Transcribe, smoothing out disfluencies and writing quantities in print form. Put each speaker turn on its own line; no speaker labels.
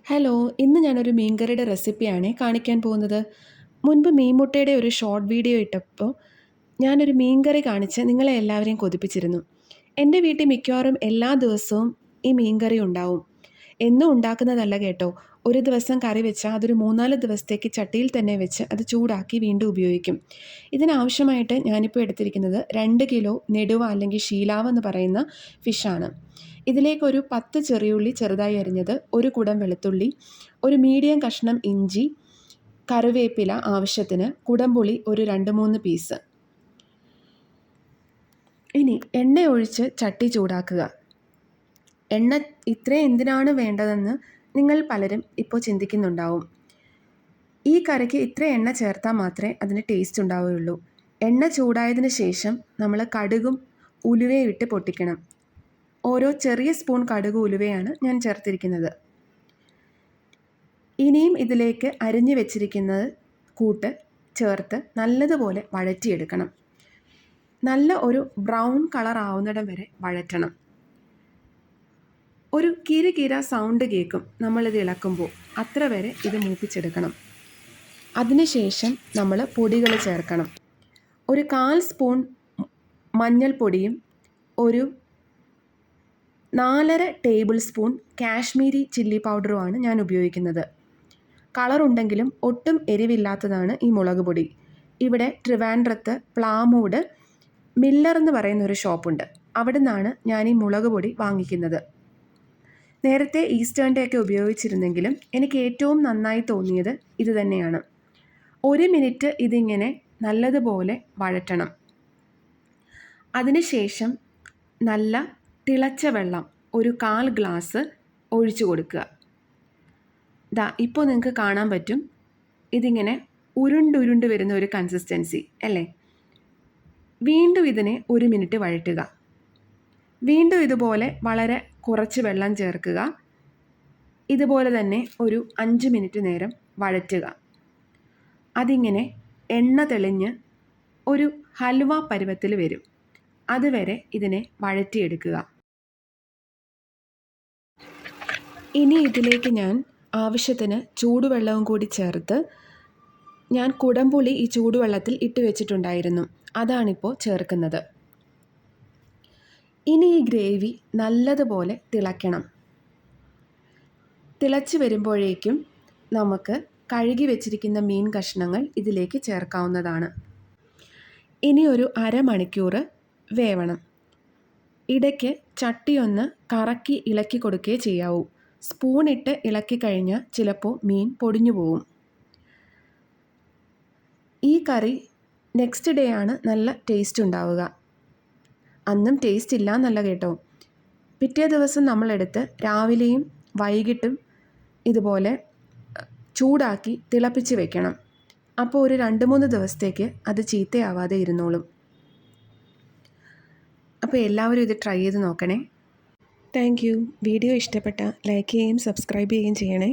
Hello, ഇന്ന് ഞാനൊരു മീൻകറിയുടെ റെസിപ്പിയാണ് കാണിക്കാൻ പോകുന്നത്. മുൻപ് മീൻമുട്ടയുടെ ഒരു ഷോർട്ട് വീഡിയോ ഇട്ടപ്പോൾ ഞാനൊരു മീൻകറി കാണിച്ച് നിങ്ങളെ എല്ലാവരെയും കൊതിപ്പിച്ചിരുന്നു. എൻ്റെ വീട്ടിൽ മിക്കവാറും എല്ലാ ദിവസവും ഈ മീൻകറി ഉണ്ടാവും. എന്നും ഉണ്ടാക്കുന്നതല്ല കേട്ടോ. ഒരു ദിവസം കറി വെച്ചാൽ അതൊരു 3-4 ദിവസത്തേക്ക് ചട്ടിയിൽ തന്നെ വെച്ച് അത് ചൂടാക്കി വീണ്ടും ഉപയോഗിക്കും. ഇതിനാവശ്യമായിട്ട് ഞാനിപ്പോൾ എടുത്തിരിക്കുന്നത് 2 കിലോ നെടുവ അല്ലെങ്കിൽ ഷീലാവ് എന്ന് പറയുന്ന ഫിഷാണ്. ഇതിലേക്കൊരു 10 ചെറിയുള്ളി ചെറുതായി അരിഞ്ഞത്, ഒരു കുടം വെളുത്തുള്ളി, ഒരു മീഡിയം കഷ്ണം ഇഞ്ചി, കറിവേപ്പില ആവശ്യത്തിന്, കുടംപുളി ഒരു 2-3 പീസ്. ഇനി എണ്ണ ഒഴിച്ച് ചട്ടി ചൂടാക്കുക. എണ്ണ ഇത്രയും എന്തിനാണ് വേണ്ടതെന്ന് നിങ്ങൾ പലരും ഇപ്പോൾ ചിന്തിക്കുന്നുണ്ടാവും. ഈ കറിക്ക് ഇത്ര എണ്ണ ചേർത്താൽ മാത്രമേ അതിന് ടേസ്റ്റ് ഉണ്ടാവുകയുള്ളൂ. എണ്ണ ചൂടായതിന് ശേഷം നമ്മൾ കടുകും ഉലുവയും ഇട്ട് പൊട്ടിക്കണം. ഓരോ ചെറിയ സ്പൂൺ കടുക് ഉലുവയാണ് ഞാൻ ചേർത്തിരിക്കുന്നത്. ഇനിയും ഇതിലേക്ക് അരിഞ്ഞു വെച്ചിരിക്കുന്നത് കൂട്ട് ചേർത്ത് നല്ലതുപോലെ വഴറ്റിയെടുക്കണം. നല്ല ഒരു ബ്രൗൺ കളർ ആവുന്നിടം വരെ വഴറ്റണം. ഒരു കിര സൗണ്ട് കേൾക്കും നമ്മളിത് ഇളക്കുമ്പോൾ. അത്ര വരെ ഇത് മൂപ്പിച്ചെടുക്കണം. അതിനുശേഷം നമ്മൾ പൊടികൾ ചേർക്കണം. ഒരു 1/4 സ്പൂൺ മഞ്ഞൾപ്പൊടിയും ഒരു 4.5 ടേബിൾ സ്പൂൺ കാശ്മീരി ചില്ലി പൗഡറുമാണ് ഞാൻ ഉപയോഗിക്കുന്നത്. കളറുണ്ടെങ്കിലും ഒട്ടും എരിവില്ലാത്തതാണ് ഈ മുളക് പൊടി. ഇവിടെ ട്രിവാൻഡ്രത്ത് പ്ലാമൂട് മില്ലർ എന്ന് പറയുന്ന ഒരു ഷോപ്പുണ്ട്. അവിടെ നിന്നാണ് ഞാൻ ഈ മുളക് പൊടി വാങ്ങിക്കുന്നത്. നേരത്തെ ഈസ്റ്റേണിൻ്റെ ഒക്കെ ഉപയോഗിച്ചിരുന്നെങ്കിലും എനിക്ക് ഏറ്റവും നന്നായി തോന്നിയത് ഇത് തന്നെയാണ്. 1 മിനിറ്റ് ഇതിങ്ങനെ നല്ലതുപോലെ വഴറ്റണം. അതിനുശേഷം നല്ല തിളച്ച വെള്ളം ഒരു 1/4 ഗ്ലാസ് ഒഴിച്ചു കൊടുക്കുക. ഇപ്പോൾ നിങ്ങൾക്ക് കാണാൻ പറ്റും, ഇതിങ്ങനെ ഉരുണ്ടുരുണ്ട് വരുന്ന ഒരു കൺസിസ്റ്റൻസി അല്ലേ. വീണ്ടും ഇതിനെ 1 മിനിറ്റ് വഴറ്റുക. വീണ്ടും ഇതുപോലെ വളരെ കുറച്ച് വെള്ളം ചേർക്കുക. ഇതുപോലെ തന്നെ ഒരു 5 മിനിറ്റ് നേരം വഴറ്റുക. അതിങ്ങനെ എണ്ണ തെളിഞ്ഞ് ഒരു ഹൽവ പരുവത്തിൽ വരും. അതുവരെ ഇതിനെ വഴറ്റിയെടുക്കുക. ഇനി ഇതിലേക്ക് ഞാൻ ആവശ്യത്തിന് ചൂടുവെള്ളവും കൂടി ചേർത്ത് ഞാൻ കുടംപുളി ഈ ചൂടുവെള്ളത്തിൽ ഇട്ട് വെച്ചിട്ടുണ്ടായിരുന്നു. അതാണിപ്പോൾ ചേർക്കുന്നത്. ഇനി ഈ ഗ്രേവി നല്ലതുപോലെ തിളയ്ക്കണം. തിളച്ച് വരുമ്പോഴേക്കും നമുക്ക് കഴുകി വെച്ചിരിക്കുന്ന മീൻ കഷ്ണങ്ങൾ ഇതിലേക്ക് ചേർക്കാവുന്നതാണ്. ഇനി ഒരു അരമണിക്കൂർ വേവണം. ഇടയ്ക്ക് ചട്ടിയൊന്ന് കറക്കി ഇളക്കി കൊടുക്കുകയേ ചെയ്യാവൂ. സ്പൂണിട്ട് ഇളക്കി കഴിഞ്ഞാൽ ചിലപ്പോൾ മീൻ പൊടിഞ്ഞു പോവും. ഈ കറി നെക്സ്റ്റ് ഡേ ആണ് നല്ല ടേസ്റ്റ് ഉണ്ടാവുക. അന്നും ടേസ്റ്റ് ഇല്ല എന്നല്ല കേട്ടോ. പിറ്റേ ദിവസം നമ്മളെടുത്ത് രാവിലെയും വൈകിട്ടും ഇതുപോലെ ചൂടാക്കി തിളപ്പിച്ച് വെക്കണം. അപ്പോൾ ഒരു 2-3 ദിവസത്തേക്ക് അത് ചീത്തയാവാതെ ഇരുന്നോളും. അപ്പോൾ എല്ലാവരും ഇത് ട്രൈ ചെയ്ത് നോക്കണേ. Thank you. വീഡിയോ ഇഷ്ടപ്പെട്ടാൽ ലൈക്ക് ചെയ്യുകയും സബ്സ്ക്രൈബ് ചെയ്യുകയും ചെയ്യണേ.